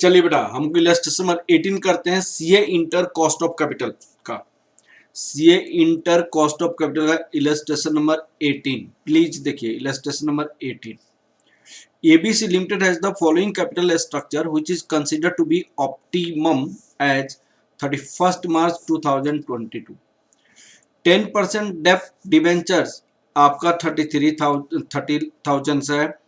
चलिए बेटा, हम इलस्ट्रेशन नंबर 18 करते हैं, CA inter cost of capital का। CA inter cost of capital का इलस्ट्रेशन नंबर 18, प्लीज देखिए illustration number 18। ABC Limited has the following capital structure which is considered to be optimum as 31st March 2022। 10% dept debentures आपका 30,000 से है।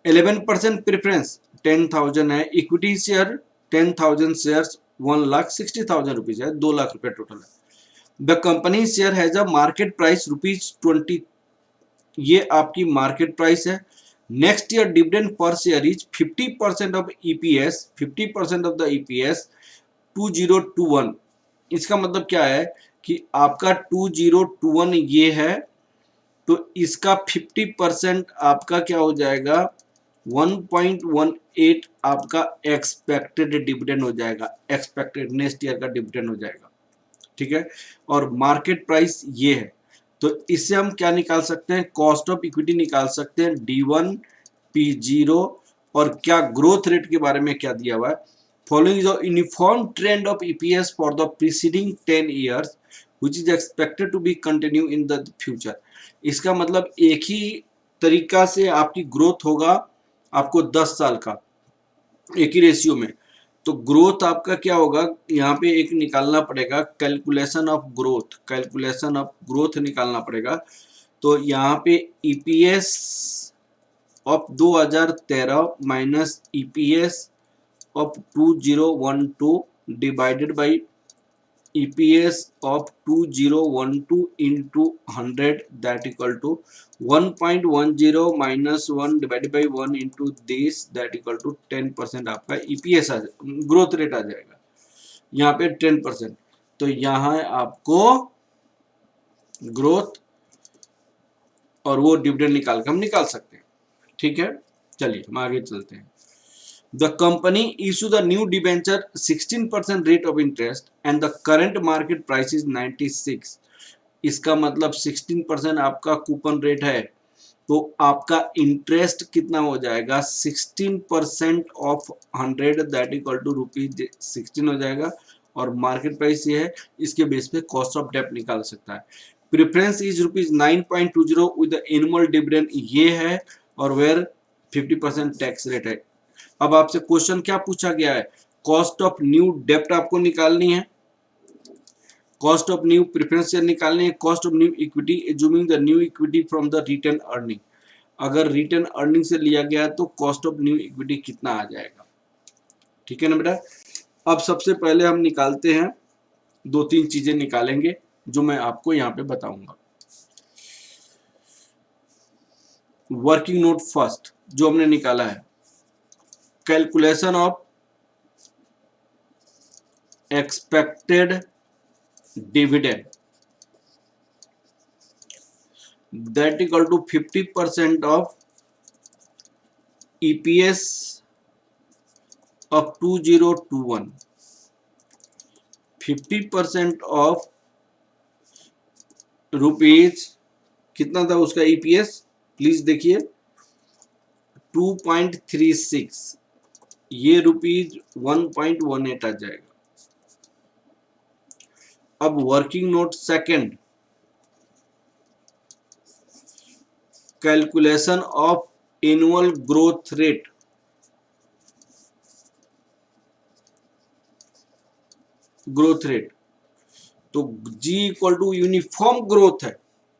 11% preference 10,000 है। Equity share 10,000 shares 1,60,000 rupees है, 2 लाख रुपए total है। The company share has a market price ₹20, ये आपकी market price है। Next year dividend per share is 50% of EPS, 50% of the EPS 2021। इसका मतलब क्या है कि आपका 2021 ये है, तो इसका 50% आपका क्या हो जाएगा, 1.18 आपका एक्सपेक्टेड डिविडेंड हो जाएगा, एक्सपेक्टेड नेक्स्ट ईयर का डिविडेंड हो जाएगा। ठीक है, और मार्केट प्राइस ये है, तो इससे हम क्या निकाल सकते हैं, कॉस्ट ऑफ इक्विटी निकाल सकते हैं, D1 P0। और क्या ग्रोथ रेट के बारे में क्या दिया हुआ है, following the uniform trend of EPS for the preceding 10 years which is expected to be continue in the future. इसका मतलब एक ही तरीका से आपकी ग्रोथ होगा, आपको 10 साल का एक ही रेशियो में। तो ग्रोथ आपका क्या होगा, यहाँ पे एक निकालना पड़ेगा calculation of growth, calculation of growth निकालना पड़ेगा। तो यहाँ पे EPS of 2013 minus EPS of 2012 divided by EPS of 2012 into 100 that equal to 1.10 minus 1 divided by 1 into this that equal to 10% आपका EPS आ जाएगा, ग्रोथ रेट आ जाएगा यहाँ पे 10%। तो यहाँ आपको ग्रोथ और वो डिविडेंड निकाल कर हम निकाल सकते हैं। ठीक है, चलिए हम आगे चलते हैं। The company issue the new debenture 16% rate of interest and the current market price is 96। इसका मतलब 16% आपका कूपन रेट है, तो आपका इंटरेस्ट कितना हो जाएगा, 16% ऑफ 100 दैट इक्वल टू ₹16 हो जाएगा। और मार्केट प्राइस ये है, इसके बेस पे कॉस्ट ऑफ डेप्ट निकाल सकता है। Preference is ₹9.20 with annual dividend ये है, और वेयर 50% टैक्स रेट है। अब आपसे क्वेश्चन क्या पूछा गया है, कॉस्ट ऑफ न्यू डेप्ट आपको निकालनी है, cost of new preference share निकालनी है, cost of new equity assuming the new equity from the return earning. अगर रिटर्न अर्निंग से लिया गया तो कॉस्ट ऑफ न्यू इक्विटी कितना आ जाएगा। ठीक है ना बेटा। अब सबसे पहले हम निकालते हैं, 2-3 चीजें निकालेंगे जो मैं आपको यहाँ पे बताऊंगा। वर्किंग नोट फर्स्ट जो हमने निकाला है, calculation of expected dividend that equal to 50% of EPS of 2021, 50% of rupees कितना था उसका EPS, प्लीज देखिए 2.36, ये रुपीज 1.18 आ जाएगा। अब working note second, calculation of annual growth rate, growth rate तो G equal to uniform growth है,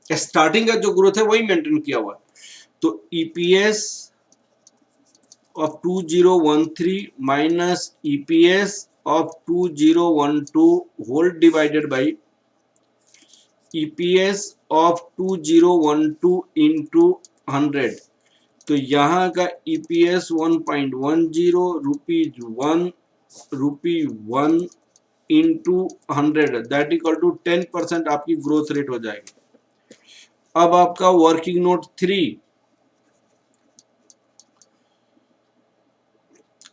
स्टार्टिंग का जो ग्रोथ है वही मेंटेन किया हुआ है। तो EPS of 2013 minus EPS of 2012 whole divided by EPS of 2012 into 100। तो यहाँ का EPS 1.10 ₹1 into 100 that equal to 10% आपकी ग्रोथ रेट हो जाएगी। अब आपका वर्किंग नोट 3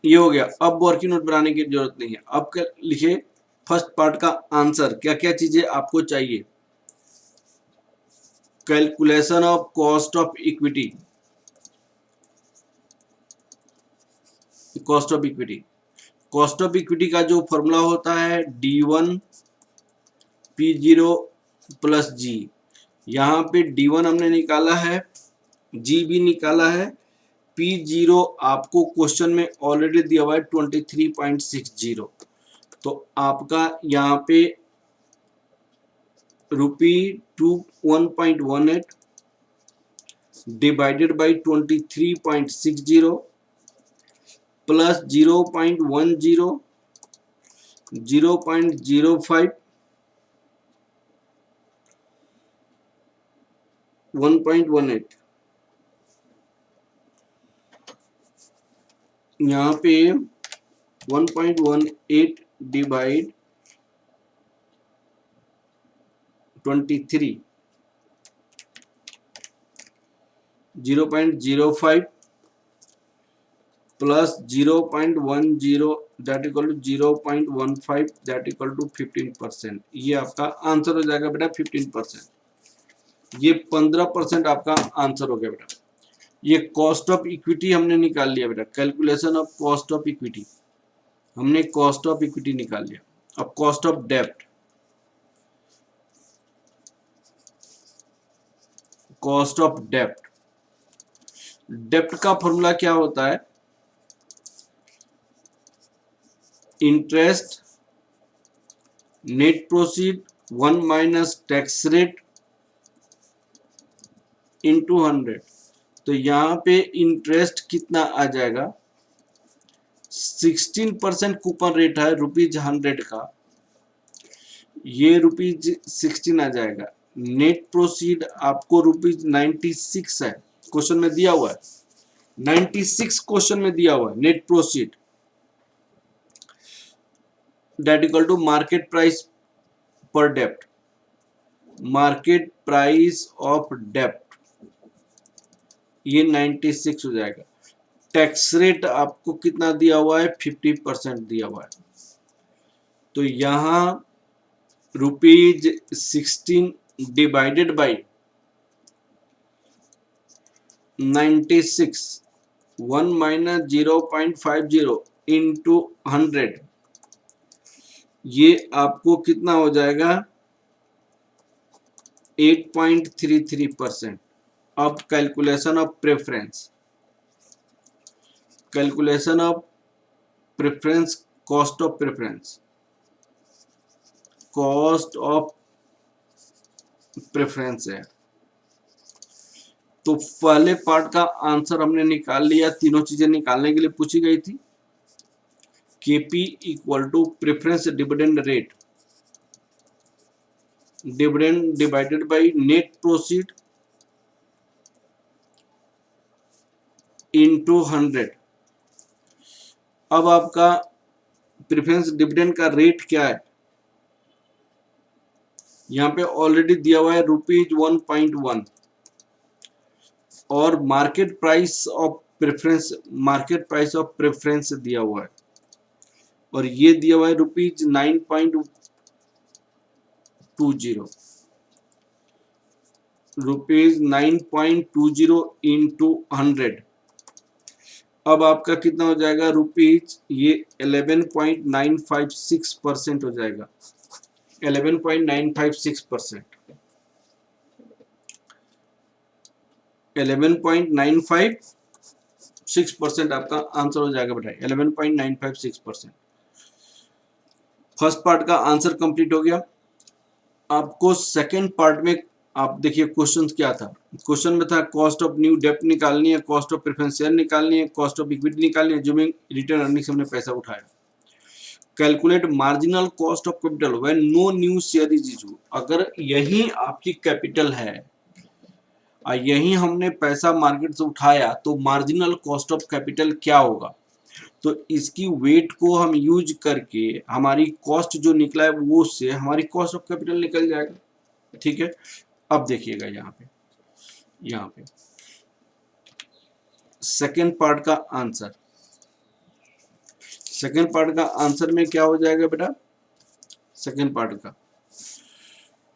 ये हो गया। अब वर्किंग नोट बनाने की जरूरत नहीं है। अब क्या लिखे, फर्स्ट पार्ट का आंसर, क्या क्या चीजें आपको चाहिए, calculation of cost of equity, cost of equity, cost of equity का जो फॉर्मूला होता है D1 P0 प्लस जी। यहाँ पे D1 हमने निकाला है, जी भी निकाला है, P0 आपको क्वेश्चन में ऑलरेडी दिया हुआ है 23.60। तो आपका यहाँ पे ₹1.18 डिवाइडेड बाई 23.60 प्लस 0.10, 0.05, 1.18। यहाँ पे 1.18 divide 23, 0.05 plus 0.10 that equal to 0.15 that equal to 15%। ये आपका आंसर हो जाएगा बेटा 15%। ये 15% आपका आंसर हो गया बेटा। ये कॉस्ट ऑफ इक्विटी हमने निकाल लिया बेटा, calculation of cost of equity, हमने कॉस्ट ऑफ इक्विटी निकाल लिया। अब कॉस्ट ऑफ डेब्ट, कॉस्ट ऑफ डेब्ट, डेब्ट का फॉर्मूला क्या होता है? Interest net proceed 1 minus tax rate into 100। तो यहाँ पे इंटरेस्ट कितना आ जाएगा? 16% कूपन रेट है ₹100 का, ये ₹16 आ जाएगा। नेट प्रोसीड आपको ₹96 है, क्वेश्चन में दिया हुआ है 96, क्वेश्चन में दिया हुआ है net proceed that equal to market price पर डेप्ट, मार्केट प्राइस ऑफ डेप्ट, ये 96 हो जाएगा। टैक्स रेट आपको कितना दिया हुआ है? 50% दिया हुआ है। तो यहाँ ₹16 डिवाइडेड बाई 96, 1 माइनस 0.50 इंटू 100, ये आपको कितना हो जाएगा? 8.33%। अब calculation of preference, calculation of preference, cost of preference, cost of preference है। तो पहले पार्ट का आंसर हमने निकाल लिया, तीनों चीजें निकालने के लिए पूछी गई थी। KP equal to preference dividend rate, dividend divided by net proceed into 100। अब आपका प्रेफरेंस डिविडेंड का रेट क्या है? यहाँ पे ऑलरेडी दिया हुआ है ₹1.1 और market price of preference, market price of preference दिया हुआ है और ये दिया हुआ है ₹9.20, ₹9.20 इंटू 100। अब आपका कितना हो जाएगा? ये 11.956% हो जाएगा, 11.956%, 11.956% आपका आंसर हो जाएगा बेटा, 11.956%। फर्स्ट पार्ट का आंसर कंप्लीट हो गया। आपको सेकेंड पार्ट में आप देखिए क्वेश्चन क्या था। क्वेश्चन में था कॉस्ट ऑफ न्यू डेप्ट निकालनी है, कॉस्ट ऑफ प्रेफरेंस शेयर निकालनी है, कॉस्ट ऑफ इक्विटी निकालनी है, अज्यूमिंग रिटर्न अर्निंग से हमने पैसा उठाया। Calculate marginal cost of capital when no new share is issue. अगर यही आपकी कैपिटल है और यही हमने पैसा मार्केट से उठाया तो मार्जिनल कॉस्ट ऑफ कैपिटल क्या होगा? तो इसकी वेट को हम यूज करके हमारी कॉस्ट जो निकला है वो से हमारी कॉस्ट ऑफ कैपिटल निकल जाएगा। ठीक है, अब देखिएगा यहाँ पे सेकेंड पार्ट का आंसर, सेकेंड पार्ट का आंसर में क्या हो जाएगा बेटा? सेकेंड पार्ट का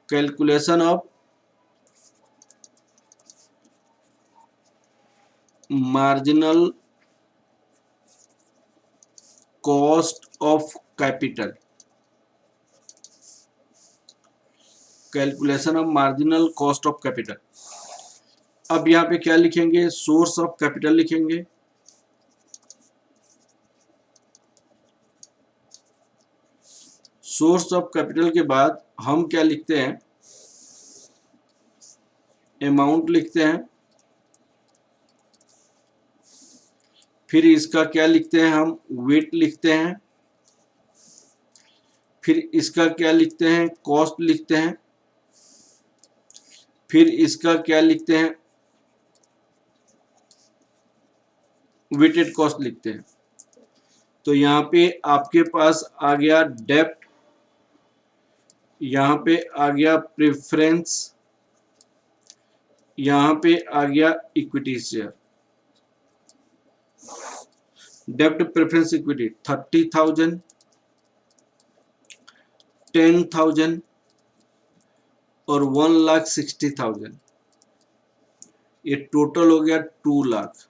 calculation of marginal cost of capital, calculation of marginal cost of capital. अब यहाँ पे क्या लिखेंगे, सोर्स ऑफ कैपिटल लिखेंगे, सोर्स ऑफ कैपिटल के बाद हम क्या लिखते हैं, अमाउंट लिखते हैं, फिर इसका क्या लिखते हैं हम, वेट लिखते हैं, फिर इसका क्या लिखते हैं, कॉस्ट लिखते हैं, फिर इसका क्या लिखते हैं, वेटेड कॉस्ट लिखते हैं। तो यहाँ पे आपके पास आ गया डेब्ट, यहाँ पे आ गया प्रेफरेंस, यहाँ पे आ गया इक्विटी शेयर। डेब्ट प्रेफरेंस इक्विटी 30,000, 10,000 और 1,60,000, ये टोटल हो गया 2 लाख।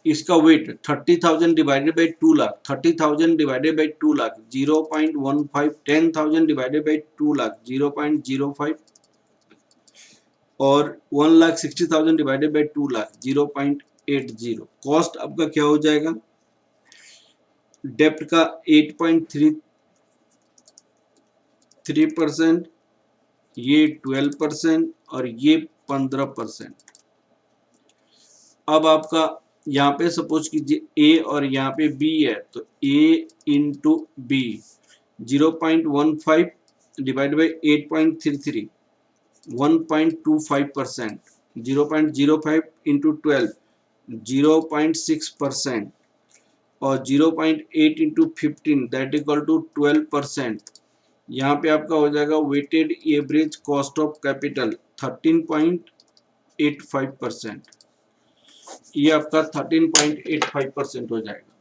इसका weight 30,000 divided by 2 lakh, 30,000 divided by 2 lakh 0.15, 10,000 divided by 2 lakh 0.05 और 1,60,000 डिवाइडेड बाई 2 लाख 0.80। कॉस्ट आपका क्या हो जाएगा, डेप्ट का 8.33%, ये 12% और ये 15%। अब आपका यहाँ पे सपोज कीजिए ए और यहाँ पे बी है, तो A into B 0.15 divide by 8.33 1.25%, 0.05 into 12 0.6% और 0.8 इंटू 15 दैट इक्वल टू 12%। यहाँ पे आपका हो जाएगा weighted average cost of capital 13.85%, ये आपका 13.85% हो जाएगा।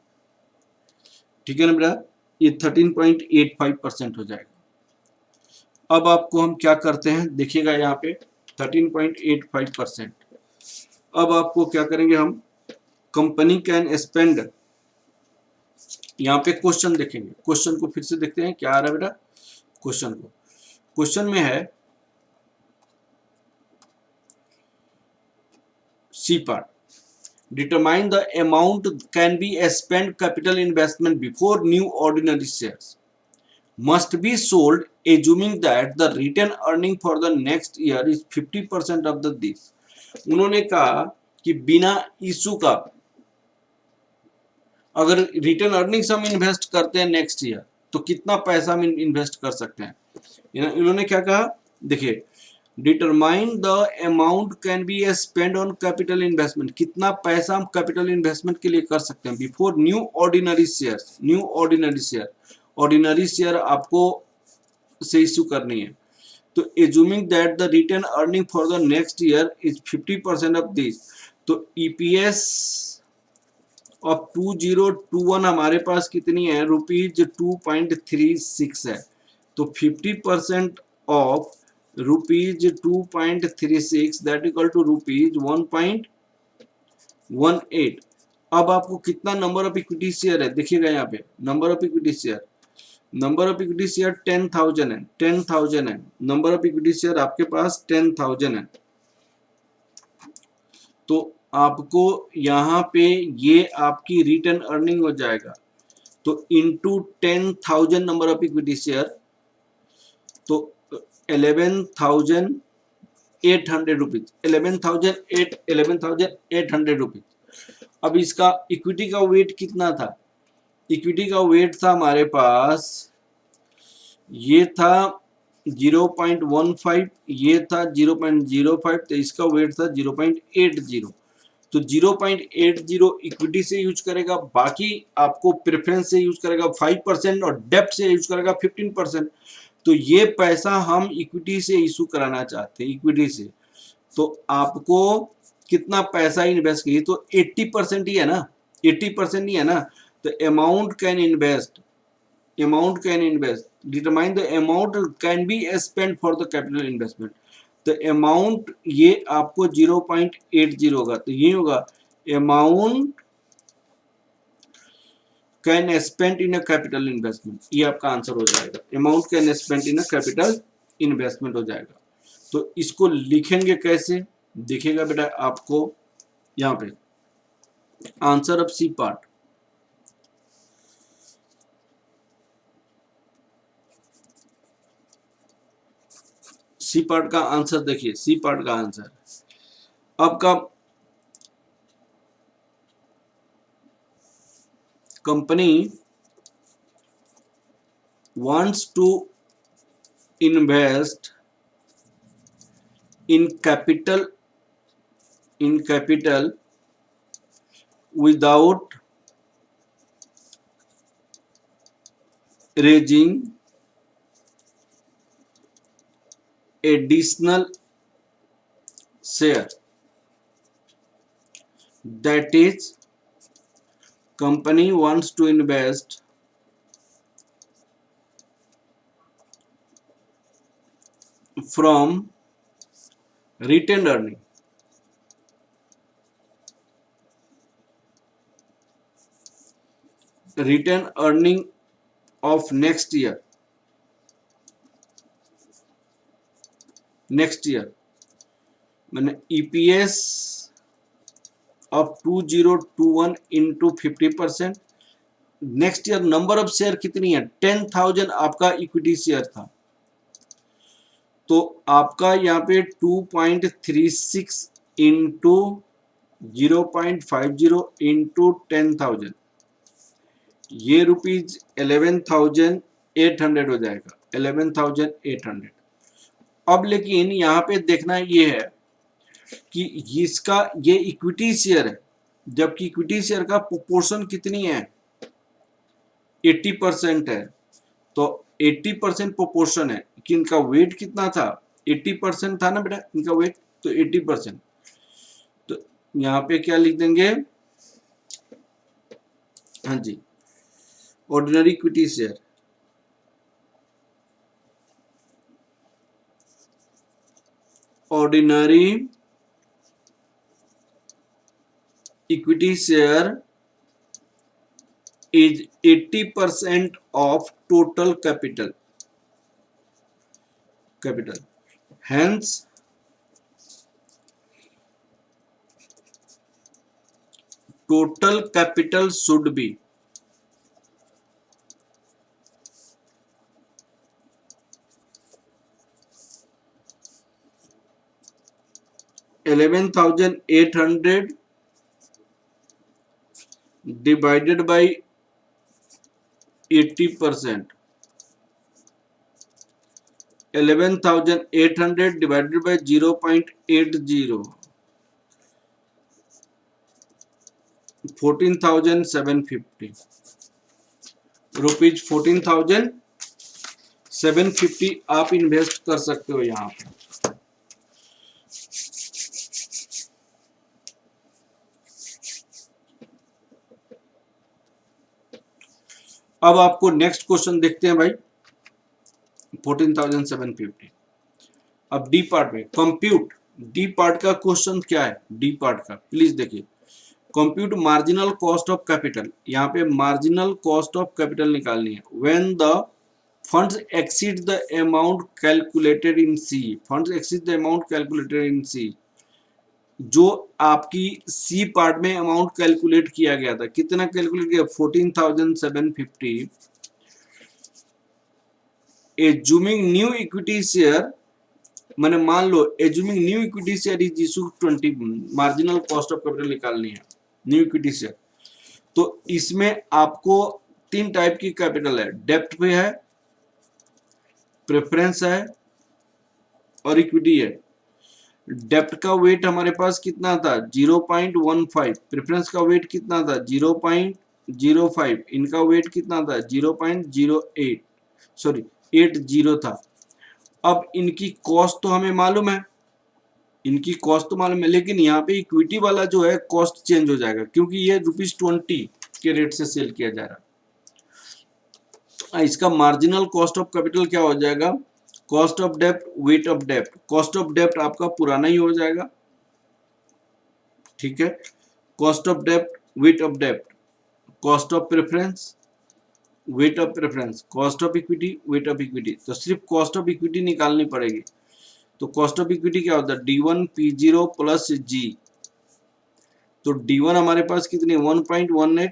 ठीक है ना बेटा, ये 13.85% हो जाएगा। अब आपको हम क्या करते हैं, देखिएगा यहाँ पे 13.85%। अब आपको क्या करेंगे हम, कंपनी कैन स्पेंड, यहाँ पे क्वेश्चन देखेंगे, क्वेश्चन को फिर से देखते हैं क्या आ रहा है बेटा। क्वेश्चन को, क्वेश्चन में है C part, determine the amount can be spent capital investment before new ordinary shares must be sold assuming that the return earning for the next year is 50% of the this। उन्होंने कहा कि बिना issue का अगर return earnings हम invest करते हैं next year तो कितना पैसा हम इन्वेस्ट कर सकते हैं। इन्होंने क्या कहा, देखिए determine the amount can be spend on capital investment, कितना पैसा हम कैपिटल इन्वेस्टमेंट के लिए कर सकते हैं before new ordinary share. New ordinary share, ordinary share आपको से इश्यू करनी है, तो assuming that the return earning for the next year is 50% of this, तो ईपीएस ऑफ 2021 हमारे पास कितनी है, रुपीज 2.36 है, तो 50% of rupees 2.36 that equal to rupees 1.18। अब आपको कितना नंबर ऑफ इक्विटी शेयर है, देखिएगा यहाँ पे number of equity share, number of equity share 10,000 है, 10,000 है, नंबर ऑफ इक्विटी शेयर आपके पास 10,000 है। तो आपको यहाँ पे ये आपकी रिटर्न अर्निंग हो जाएगा, तो into 10,000 number of equity share, तो 11,800 रुपीज, 11,800 रुपीज। अब इसका इक्विटी का वेट कितना था, इक्विटी का वेट था हमारे पास, ये था 0.15, ये था 0.05, तो इसका वेट था 0.80, तो 0.80 इक्विटी से यूज करेगा, बाकी आपको प्रेफरेंस से यूज करेगा 5% और डेब्ट से यूज करेगा 15%। तो ये पैसा हम इक्विटी से इशू कराना चाहते हैं, इक्विटी से, तो आपको कितना पैसा इन्वेस्ट करिए, तो 80% ही है ना, 80% ही है ना, तो amount can invest, amount can invest, determine the amount can be spend for the capital investment, तो अमाउंट ये आपको 0.80 होगा, तो ये होगा amount can spend in a capital investment, ये आपका आंसर हो जाएगा। Amount can spend in a capital investment हो जाएगा। तो इसको लिखेंगे कैसे, देखिएगा बेटा आपको यहाँ पे answer of C part. C part का आंसर देखिए, सी पार्ट का आंसर आपका company wants to invest in capital without raising additional share, that is company wants to invest from retained earning, retained earning of next year मैंने EPS of 2021 into 50%। Next year number of share कितनी है, 10,000 आपका equity share था, तो आपका यहाँ पे 2.36 into 0.50 into 10,000, ये रुपीज 11,800 हो जाएगा, 11,800। अब लेकिन यहाँ पे देखना ये है कि इसका ये इक्विटी शेयर है, जबकि इक्विटी शेयर का प्रोपोर्शन कितनी है, 80% है। तो 80% प्रोपोर्शन है कि इनका वेट कितना था, 80% था ना बेटा इनका वेट, तो 80%। तो यहाँ पे क्या लिख देंगे, हाँ जी, ordinary equity share, ordinary equity share is 80% of total capital, hence total capital should be 11,800 divided by 80%, 11,800 divided by 0.80, 14,750 rupees, 14,750 आप इन्वेस्ट कर सकते हो यहाँ पे। अब आपको नेक्स्ट क्वेश्चन देखते हैं भाई, 14,750। अब डी पार्ट में कंप्यूट, डी पार्ट का क्वेश्चन क्या है, डी पार्ट का प्लीज देखिए, compute marginal cost of capital, यहाँ पे मार्जिनल कॉस्ट ऑफ कैपिटल निकालनी है। When the funds exceed the amount calculated in C, funds exceed the amount calculated in C, जो आपकी सी पार्ट में अमाउंट कैलकुलेट किया गया था, कितना कैलकुलेट किया, 14,750। एज्यूमिंग न्यू इक्विटी शेयर, मैंने मान लो assuming new equity share is issue 20, marginal cost of capital निकालनी है न्यू इक्विटी शेयर। तो इसमें आपको तीन टाइप की कैपिटल है, डेप्ट पे है, प्रेफरेंस है और इक्विटी है। डेप्ट का वेट हमारे पास कितना था, 0.15, प्रेफरेंस का वेट कितना था, 0.05, इनका वेट कितना था, 0.08, सॉरी 80 था। अब इनकी कॉस्ट तो हमें मालूम है, इनकी कॉस्ट तो मालूम है, लेकिन यहाँ पे इक्विटी वाला जो है कॉस्ट चेंज हो जाएगा, क्योंकि ये ₹20 के रेट से सेल किया जा रहा है। इसका मार्जिनल कॉस्ट ऑफ कैपिटल क्या हो जाएगा, cost of dept, weight of dept. Cost of डेप्ट आपका पुराना ही हो जाएगा, ठीक है, cost of dept, weight of dept, cost of preference, weight of preference, cost of equity, weight of equity. तो सिर्फ कॉस्ट ऑफ इक्विटी निकालनी पड़ेगी। तो कॉस्ट ऑफ इक्विटी क्या होता है, D1 P0 प्लस G। तो D1 हमारे पास कितनी 1.18,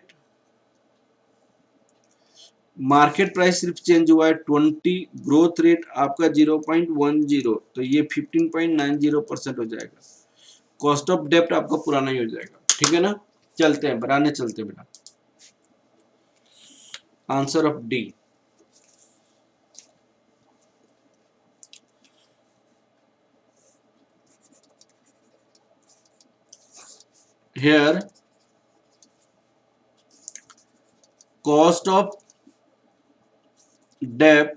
मार्केट प्राइस सिर्फ चेंज हुआ है 20, ग्रोथ रेट आपका 0.10, तो ये 15.90% हो जाएगा। कॉस्ट ऑफ डेप्ट आपका पुराना ही हो जाएगा, ठीक है ना। चलते हैं बनाने, चलते हैं बेटा। Answer of D. Here cost of debt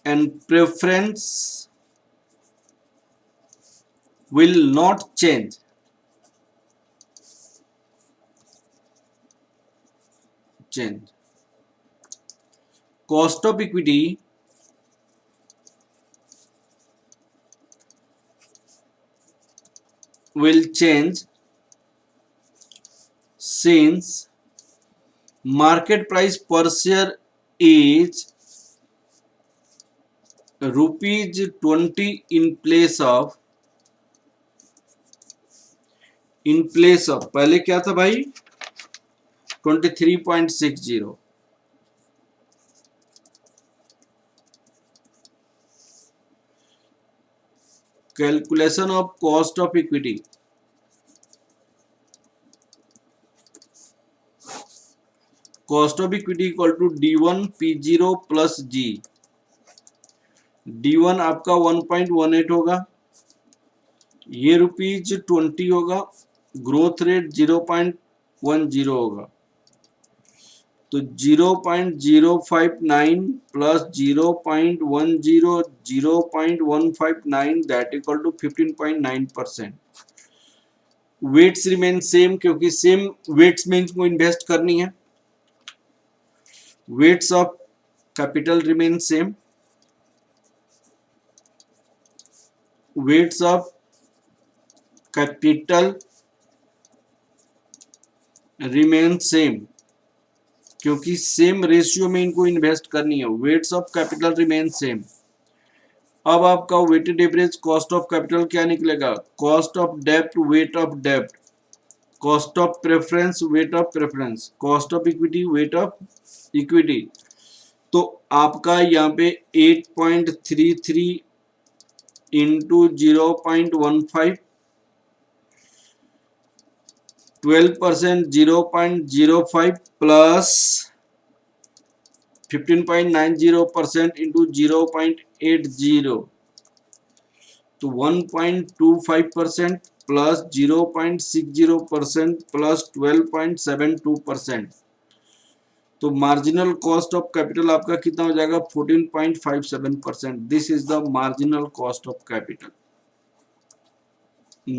and preference will not change. Cost of equity will change since market price per share is ₹20 in place of पहले क्या था भाई 23.60। Calculation of cost of equity, cost of equity equal to D1 P0 plus G। D1 आपका 1.18 होगा, ये ₹20 होगा, growth rate 0.10 होगा। तो 0.059 plus 0.10 0.159 that equal to 15.9%। Weights remain same क्योंकि सेम वेट्स में इनको इन्वेस्ट करनी है। Weights of capital remain same, weights of capital remain same क्योंकि सेम रेशियो में इनको इन्वेस्ट करनी है। Weights of capital remain same. अब आपका weighted average cost of capital क्या निकलेगा, cost of dept weight of dept, cost of preference weight of preference, cost of equity weight of equity. तो आपका यहाँ पे 8.33 इंटू 0.15, 12% 0.05 प्लस 15.90% इंटू 0.80, तो 1.25% plus 0.60% plus 12.72%। तो मार्जिनल कॉस्ट ऑफ कैपिटल आपका कितना हो जाएगा 14.57%। This is the marginal cost of capital,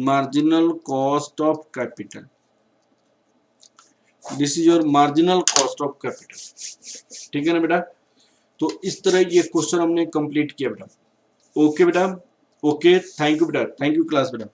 marginal cost of capital, this is your marginal cost of capital. ठीक है ना बेटा। तो इस तरह ये क्वेश्चन हमने कंप्लीट किया बेटा। ओके बेटा, ओके, थैंक यू बेटा, थैंक यू क्लास बेटा।